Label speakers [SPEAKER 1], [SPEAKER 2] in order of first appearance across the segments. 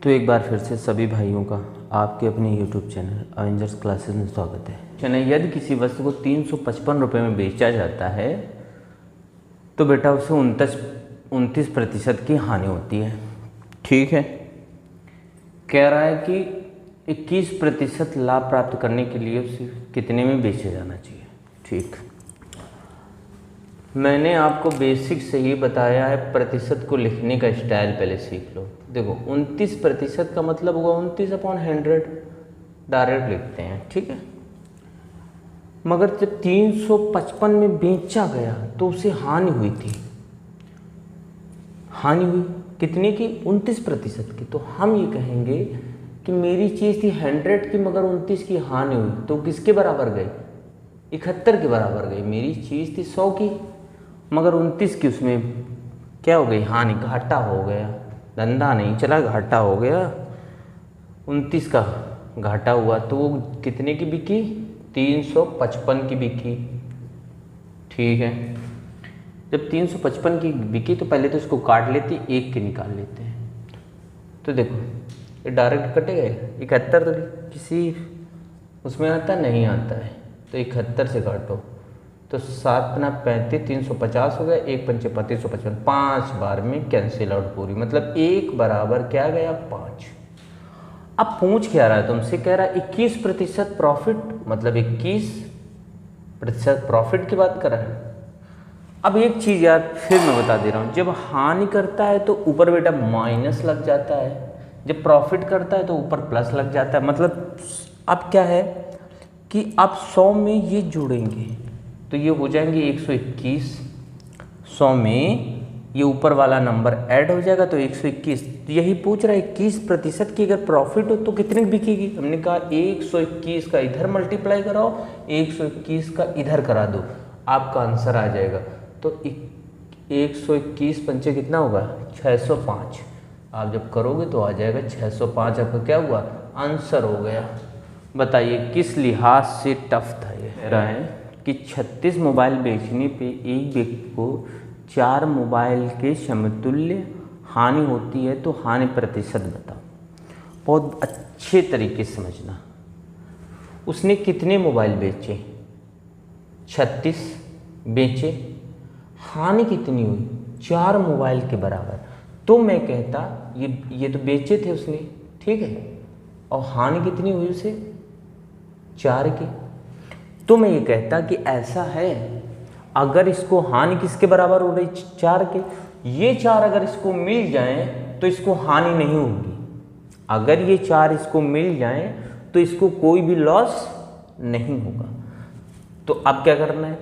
[SPEAKER 1] तो एक बार फिर से सभी भाइयों का आपके अपने YouTube चैनल अवेंजर्स क्लासेस में स्वागत है। चैनल यदि किसी वस्तु को 355 रुपये में बेचा जाता है तो बेटा उसे 29% की हानि होती है। ठीक है, कह रहा है कि 21% लाभ प्राप्त करने के लिए उसे कितने में बेचा जाना चाहिए। ठीक, मैंने आपको बेसिक से ही बताया है, प्रतिशत को लिखने का स्टाइल पहले सीख लो। देखो 29% का मतलब होगा 29/100, डायरेक्ट लिखते हैं। ठीक है, मगर जब 355 में बेचा गया तो उसे हानि हुई थी। हानि हुई कितने की? 29% की। तो हम ये कहेंगे कि मेरी चीज़ थी 100 की मगर 29 की हानि हुई, तो किसके बराबर गई? 71 के बराबर गई। मेरी चीज़ थी 100 की मगर 29 की, उसमें क्या हो गई? हानि, घाटा हो गया। धंधा नहीं चला, घाटा हो गया। 29 का घाटा हुआ तो वो कितने की बिकी? 355 की बिकी। ठीक है, जब 355 की बिकी तो पहले तो इसको काट लेते, एक के निकाल लेते हैं। तो देखो ये डायरेक्ट कटेगा। 71 तो किसी उसमें आता नहीं आता है, तो 71 से काटो तो 7 × 35 350 हो गया। 1 × 5 = 355, 5 बार में कैंसिल आउट पूरी, मतलब 1 बराबर क्या गया? 5। अब पूछ क्या रहा है तुमसे? कह रहा है 21% प्रॉफिट, मतलब 21% प्रॉफिट की बात कर रहा है। अब एक चीज़ यार फिर मैं बता दे रहा हूँ, जब हानि करता है तो ऊपर बेटा माइनस लग जाता है, जब प्रॉफिट करता है तो ऊपर प्लस लग जाता है। मतलब अब क्या है कि आप 100 में ये जोड़ेंगे तो ये हो जाएंगे 121। 100 में ये ऊपर वाला नंबर ऐड हो जाएगा तो 121। यही पूछ रहा है 21% की अगर प्रॉफिट हो तो कितने की बिकेगी? हमने कहा 121 का इधर मल्टीप्लाई कराओ, 121 का इधर करा दो, आपका आंसर आ जाएगा। तो 121 पंचे कितना होगा? 605। आप जब करोगे तो आ जाएगा 605। आपका क्या हुआ? आंसर हो गया। बताइए किस लिहाज से टफ था ये? कह रहा है कि 36 मोबाइल बेचने पे एक व्यक्ति को 4 मोबाइल के समतुल्य हानि होती है, तो हानि प्रतिशत बताओ। बहुत अच्छे तरीके से समझना। उसने कितने मोबाइल बेचे? 36 बेचे, हानि कितनी हुई? 4 मोबाइल के बराबर। तो मैं कहता ये तो बेचे थे उसने, ठीक है, और हानि कितनी हुई उसे? 4 की। तो मैं ये कहता कि ऐसा है, अगर इसको हानि किसके बराबर हो रही? 4 के। ये 4 अगर इसको मिल जाएं तो इसको हानि नहीं होगी। अगर ये 4 इसको मिल जाएं तो इसको कोई भी लॉस नहीं होगा। तो अब क्या करना है?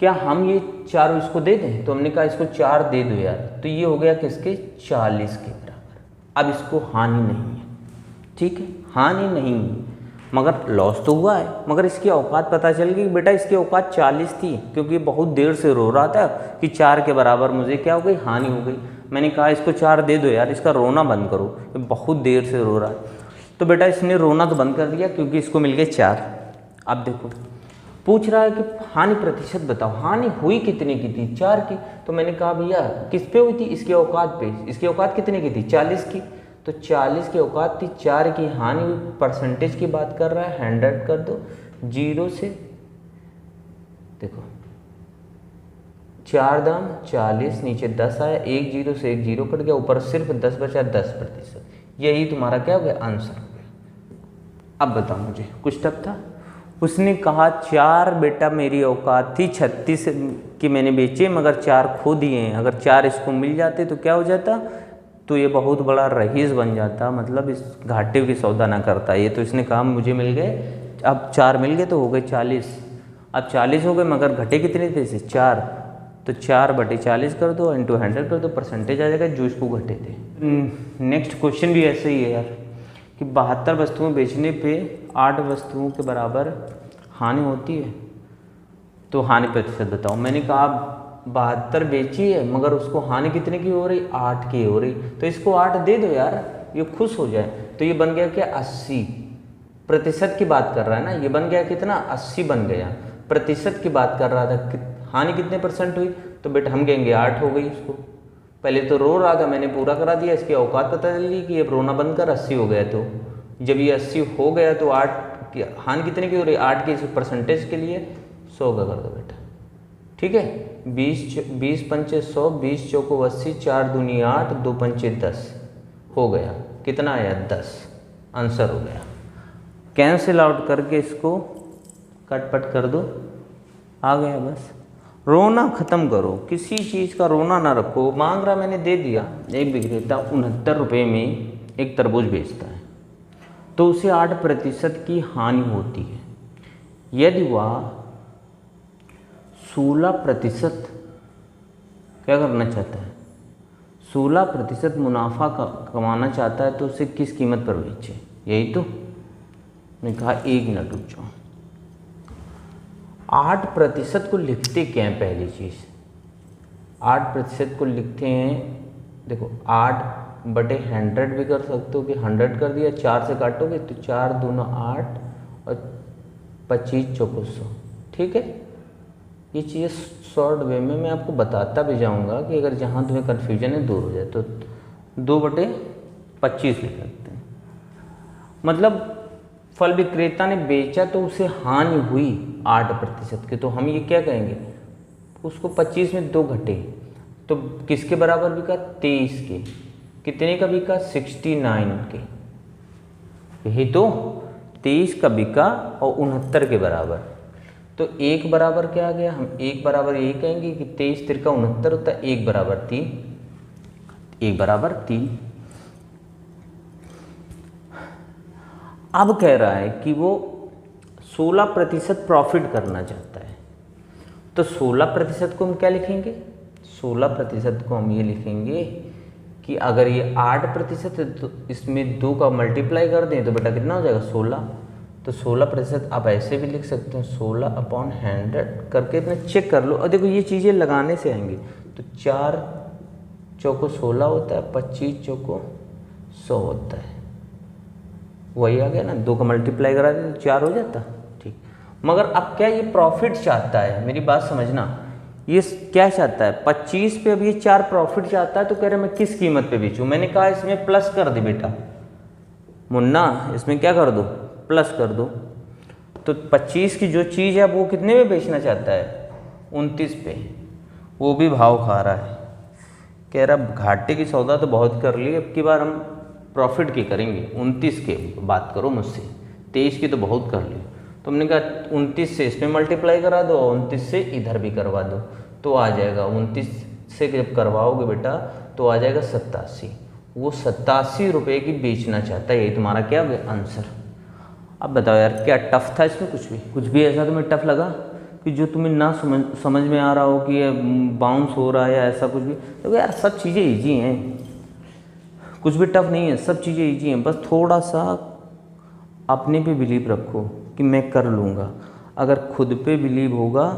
[SPEAKER 1] क्या हम ये 4 इसको दे दें? तो हमने कहा इसको 4 दे दो यार, तो ये हो गया किसके? 40 के बराबर। अब इसको हानि नहीं है, ठीक है, हानि नहीं है, मगर लॉस तो हुआ है। मगर इसकी औकात पता चल गई बेटा, इसकी औकात 40 थी, क्योंकि बहुत देर से रो रहा था कि 4 के बराबर मुझे क्या हो गई? हानि हो गई। मैंने कहा इसको 4 दे दो यार, इसका रोना बंद करो, ये बहुत देर से रो रहा है। तो बेटा इसने रोना तो बंद कर दिया क्योंकि इसको मिल गए 4। अब देखो पूछ रहा है कि हानि प्रतिशत बताओ, हानि हुई कितने की थी? 4 की। तो मैंने कहा भैया किस पे हुई थी? इसकी औकात पे। इसकी औकात कितने की थी? 40 की। तो 40 की औकात थी, 4 की हानि हुई। परसेंटेज की बात कर रहा है, 100 कर दो। 0 से देखो 4 दाम 40, नीचे 10 आया, 1 0 से 1 0 कट गया, ऊपर सिर्फ 10 बचा, 10%। यही तुम्हारा क्या हो गया? आंसर हो गया। अब बताओ मुझे, कुछ टफ था? उसने कहा 4 बेटा मेरी औकात थी 36 की, मैंने बेचे मगर 4 खो दिए हैं। अगर 4 इसको मिल जाते तो क्या हो जाता? तो ये बहुत बड़ा रईस बन जाता, मतलब इस घाटे की सौदा ना करता। ये तो इसने कहा मुझे मिल गए, अब 4 मिल गए तो हो गए 40। अब 40 हो गए मगर घटे कितने थे इसे? 4। तो 4/40 कर दो, इंटू 100 कर दो, परसेंटेज आ जाएगा जो इसको घटे थे। नेक्स्ट क्वेश्चन भी ऐसे ही है यार कि 72 वस्तुएं बेचने पे 8 वस्तुओं के बराबर हानि होती है, तो हानि प्रतिशत बताओ। मैंने कहा 72 बेची है मगर उसको हानि कितने की हो रही? 8 की हो रही। तो इसको 8 दे दो यार, ये खुश हो जाए। तो ये बन गया क्या? 80। प्रतिशत की बात कर रहा है ना, ये बन गया कितना? 80 बन गया। प्रतिशत की बात कर रहा था, हानि कितने % हुई? तो बेटा हम कहेंगे 8 हो गई उसको। पहले तो रो रहा था, मैंने पूरा करा दिया, इसकी औकात पता चल ली कि अब रोना बंद कर, 80 हो गया। तो जब ये 80 हो गया तो 8 की हानि कितने की हो रही है, 8 की परसेंटेज के लिए 100 का कर दो बेटा। ठीक है, 20 पंचे 100, 20 चौको 80, 4 दूनी 8, 2 पंचे 10 हो गया। कितना आया, 10 आंसर हो गया। कैंसिल आउट करके इसको कटपट कर दो, आ गया। बस रोना ख़त्म करो, किसी चीज़ का रोना ना रखो। मांग रहा, मैंने दे दिया। एक विक्रेता 69 रुपये में एक तरबूज बेचता है तो उसे 8% की हानि होती है। यदि वह 16% क्या करना चाहता है, 16% मुनाफा कमाना चाहता है तो उसे किस कीमत पर बेचे। यही तो मैंने कहा। 1 मिनट रुक जाओ। 8% को लिखते क्या हैं, पहली चीज़ 8% को लिखते हैं, देखो 8/100 भी कर सकते हो कि 100 कर दिया, 4 से काटोगे तो 4 दूना 8 और 25 चौको 100। ठीक है, ये चीज़ें शॉर्ट वे में मैं आपको बताता भी जाऊंगा कि अगर जहाँ तुम्हें कन्फ्यूजन है दूर हो जाए तो 2/25 लिख सकते हैं। मतलब फल विक्रेता ने बेचा तो उसे हानि हुई 8% की, तो हम ये क्या कहेंगे, उसको 25 में 2 घटे तो किसके बराबर बिका, 23 के। कितने का बिका, 69 के। यही तो 23 का बिका और 69 के बराबर। तो 1 बराबर क्या आ गया, हम 1 बराबर यही कहेंगे कि 23 तिरका 69 होता है, 1 बराबर 3, 1 बराबर 3। अब कह रहा है कि वो 16% प्रॉफिट करना चाहता है, तो 16% को हम क्या लिखेंगे, 16% को हम ये लिखेंगे कि अगर ये 8% है तो इसमें 2 का मल्टीप्लाई कर दें तो बेटा कितना हो जाएगा, 16। तो 16% आप ऐसे भी लिख सकते हैं, 16/100 करके इतना चेक कर लो। और देखो ये चीज़ें लगाने से आएंगी। तो 4 चौको 16 होता है, 25 चौको 100 होता है, वही आ गया ना। 2 का मल्टीप्लाई करा दे तो 4 हो जाता। ठीक, मगर अब क्या ये प्रॉफिट चाहता है, मेरी बात समझना, ये क्या चाहता है, 25 पे अब ये 4 प्रॉफिट चाहता है। तो कह रहे मैं किस कीमत पे बेचूं। मैंने कहा इसमें प्लस कर दे बेटा मुन्ना, इसमें क्या कर दो, प्लस कर दो। तो 25 की जो चीज़ है वो कितने में बेचना चाहता है, 29 पे। वो भी भाव खा रहा है, कह रहा घाटे की सौदा तो बहुत कर ली, अब की बार हम प्रॉफिट की करेंगे। 29 के बात करो मुझसे, 23 की तो बहुत कर ली। तो हमने कहा 29 से इसमें मल्टीप्लाई करा दो और 29 से इधर भी करवा दो, तो आ जाएगा 29 से जब करवाओगे बेटा तो आ जाएगा 87। वो 87 रुपये की बेचना चाहता है। यही तुम्हारा क्या हो गया आंसर। अब बताओ यार क्या टफ था इसमें, कुछ भी ऐसा तुम्हें टफ लगा कि जो तुम्हें ना समझ में आ रहा हो कि ये बाउंस हो रहा है या ऐसा कुछ भी। तो यार सब चीज़ें ईजी हैं, कुछ भी टफ नहीं है, सब चीज़ें ईजी हैं। बस थोड़ा सा अपने पे बिलीव रखो कि मैं कर लूँगा। अगर खुद पे बिलीव होगा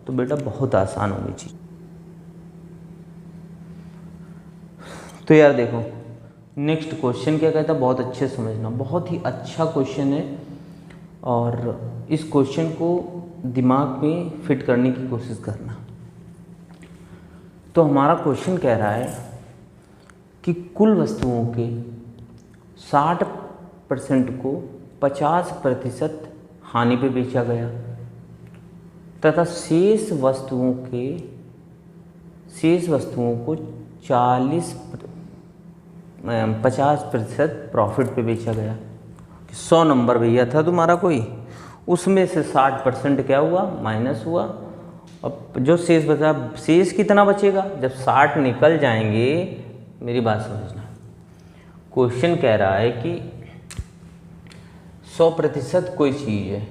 [SPEAKER 1] तो बेटा बहुत आसान होगी चीज़। तो यार देखो नेक्स्ट क्वेश्चन क्या कहता है, बहुत अच्छे समझना, बहुत ही अच्छा क्वेश्चन है और इस क्वेश्चन को दिमाग में फिट करने की कोशिश करना। तो हमारा क्वेश्चन कह रहा है कि कुल वस्तुओं के 60% को 50% हानि पे बेचा गया तथा शेष वस्तुओं को 50% प्रॉफिट पे बेचा गया। 100 नंबर भैया था तुम्हारा कोई, उसमें से 60% क्या हुआ, माइनस हुआ। अब जो शेष बचा, शेष कितना बचेगा जब 60 निकल जाएंगे। मेरी बात समझना, क्वेश्चन कह रहा है कि 100% कोई चीज़ है,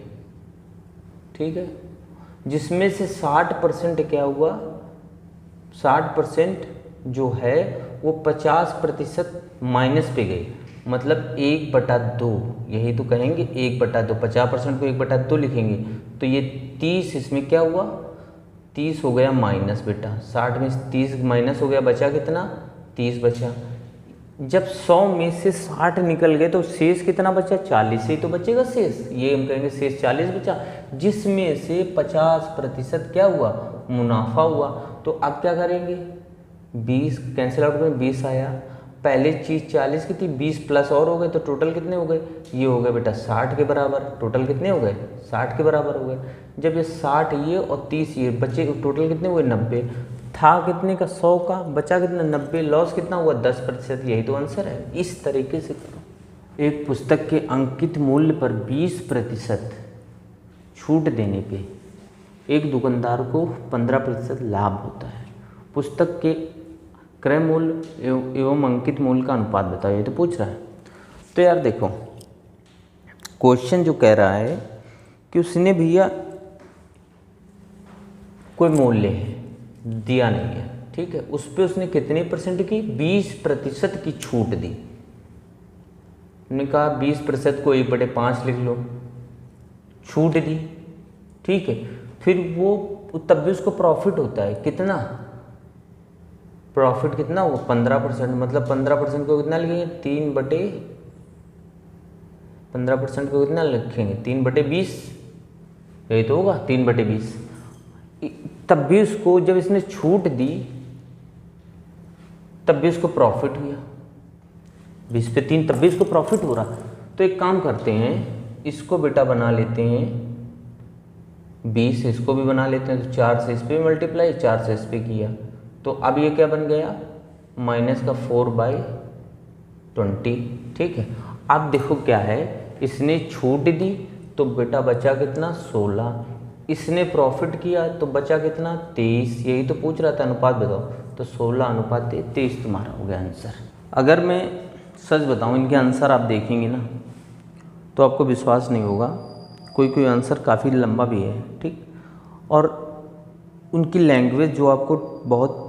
[SPEAKER 1] ठीक है, जिसमें से 60% क्या हुआ, 60% जो है वो 50% माइनस पे गई, मतलब 1/2। यही तो कहेंगे 1/2, 50% को 1/2 लिखेंगे तो ये 30 इसमें क्या हुआ, 30 हो गया माइनस बेटा। 60 में 30 माइनस हो गया, बचा कितना, 30 बचा। जब 100 में से 60 निकल गए तो शेष कितना बचा, 40 ही तो बचेगा शेष। ये हम कहेंगे शेष 40 बचा, जिसमें से 50% क्या हुआ, मुनाफा हुआ। तो अब क्या करेंगे, 20 कैंसिल आउट करें 20 आया, पहले चीज़ 40 की थी, 20 प्लस और हो गए तो टोटल कितने हो गए, ये हो गए बेटा 60 के बराबर। टोटल कितने हो गए, 60 के बराबर हो गए। जब ये 60 ये और 30 ये बचे, टोटल कितने हुए 90। था कितने का, 100 का, बचा कितना 90, लॉस कितना हुआ 10%। यही तो आंसर है। इस तरीके से करो। एक पुस्तक के अंकित मूल्य पर 20% छूट देने पे एक दुकानदार को 15% लाभ होता है। पुस्तक के क्रय मूल्य एवं अंकित मूल्य का अनुपात बताओ, ये तो पूछ रहा है। तो यार देखो, क्वेश्चन जो कह रहा है कि उसने भैया कोई मूल्य है दिया नहीं है, ठीक है, उस पर उसने कितने परसेंट की, 20% की छूट दी। हमने कहा 20% को 1/5 लिख लो, छूट दी, ठीक है। फिर वो तब भी उसको प्रॉफिट होता है, कितना प्रॉफिट, कितना हुआ 15%। मतलब 15% को कितना लिखेंगे, 15% को कितना लिखेंगे, 3/20, यही तो होगा 3/20। तब भी उसको जब इसने छूट दी तब भी उसको प्रॉफिट हुआ, 20 पे 3, तब भी इसको प्रॉफिट हो रहा। तो एक काम करते हैं, इसको बेटा बना लेते हैं 20, इसको भी बना लेते हैं। तो 4 से इस पर मल्टीप्लाई, 4 से इस पर किया, तो अब ये क्या बन गया, -4/20, ठीक है। अब देखो क्या है, इसने छूट दी तो बेटा बचा कितना 16, इसने प्रॉफिट किया तो बचा कितना 23। यही तो पूछ रहा था, अनुपात बताओ। तो 16:23 तुम्हारा हो गया आंसर। अगर मैं सच बताऊं, इनके आंसर आप देखेंगे ना तो आपको विश्वास नहीं होगा, कोई आंसर काफ़ी लंबा भी है, ठीक। और उनकी लैंग्वेज जो आपको बहुत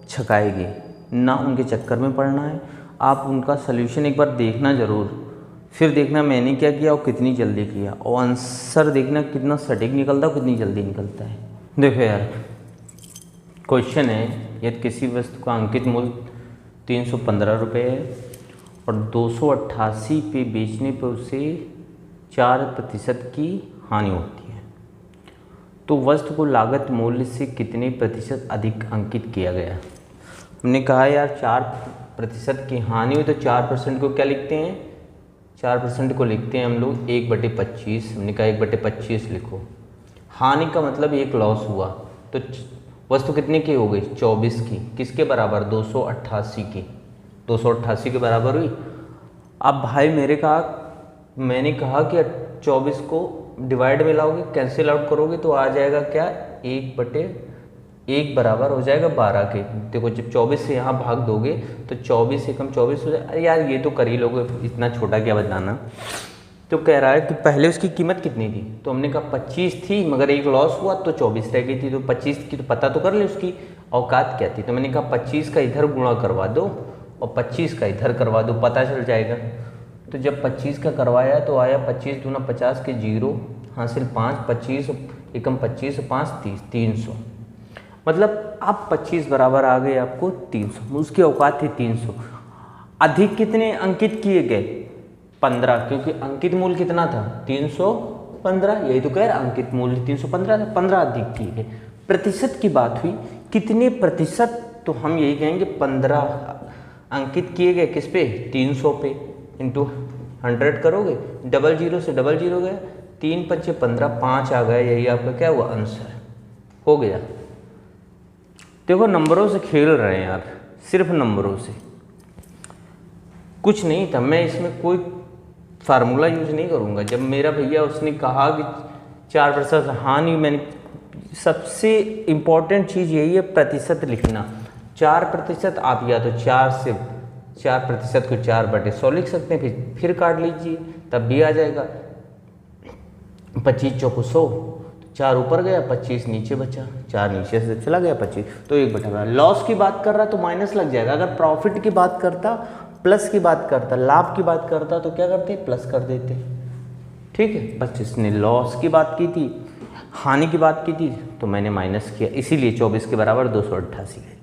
[SPEAKER 1] छकाएगी ना, उनके चक्कर में पड़ना है। आप उनका सल्यूशन एक बार देखना ज़रूर, फिर देखना मैंने क्या किया और कितनी जल्दी किया, और आंसर देखना कितना सटीक निकलता है, कितनी जल्दी निकलता है। देखो यार, क्वेश्चन है, यदि किसी वस्तु का अंकित मूल्य 315 रुपये है और 288 पे बेचने पर उसे 4% की हानि होती है, तो वस्तु को लागत मूल्य से कितने प्रतिशत अधिक अंकित किया गया। हमने कहा यार 4% की हानि हुई तो 4% को क्या लिखते हैं, 4% को लिखते हैं हम लोग 1/25। हमने कहा 1/25 लिखो। हानि का मतलब एक लॉस हुआ, तो वस्तु कितने की हो गई 24 की, किसके बराबर 288 की, 288 के बराबर हुई। अब भाई मैंने कहा कि 24 को डिवाइड में लाओगे, कैंसिल आउट करोगे तो आ जाएगा क्या 1/1 बराबर हो जाएगा 12 के। देखो जब 24 से यहाँ भाग दोगे तो 24 से कम 24 हो जाए। अरे यार ये तो कर ही लोगे, इतना छोटा क्या बताना। तो कह रहा है कि पहले उसकी कीमत कितनी थी, तो हमने कहा 25 थी, मगर एक लॉस हुआ तो 24 रह गई थी। तो 25 की तो पता तो कर ले उसकी औकात क्या थी। तो मैंने कहा 25 का इधर गुणा करवा दो और 25 का इधर करवा दो, पता चल जाएगा। तो जब 25 का करवाया तो आया 25 दूना 50 के 0 हासिल 5, 25 एकम 25 5 30, 300। मतलब अब 25 बराबर आ गए आपको 300, उसकी औकात थी 300। अधिक कितने अंकित किए गए 15, क्योंकि अंकित मूल्य कितना था 315। यही तो कह रहा, अंकित मूल्य 315 था, 15 अधिक किए गए। प्रतिशत की बात हुई, कितने प्रतिशत, तो हम यही कहेंगे 15 अंकित किए गए किस पे 300 पे, इंटू 100 करोगे, 00 से 00 गया, 3 5 15, 5 आ गया। यही आपका क्या हुआ आंसर हो गया। देखो नंबरों से खेल रहे हैं यार, सिर्फ नंबरों से, कुछ नहीं था। मैं इसमें कोई फार्मूला यूज नहीं करूँगा। जब मेरा भैया उसने कहा कि 4% हानि, मैंने सबसे इम्पॉर्टेंट चीज़ यही है प्रतिशत लिखना। 4% आप या तो 4% को 4/100 लिख सकते हैं, फिर काट लीजिए तब भी आ जाएगा। 25 चौको 100, 4 ऊपर गया 25 नीचे बचा, 4 नीचे से चला गया 25, तो 1/12। लॉस की बात कर रहा तो माइनस लग जाएगा। अगर प्रॉफिट की बात करता, प्लस की बात करता, लाभ की बात करता तो क्या करते प्लस कर देते, ठीक है। बस इसने लॉस की बात की थी, हानि की बात की थी, तो मैंने माइनस किया, इसीलिए 24 के बराबर 288 है।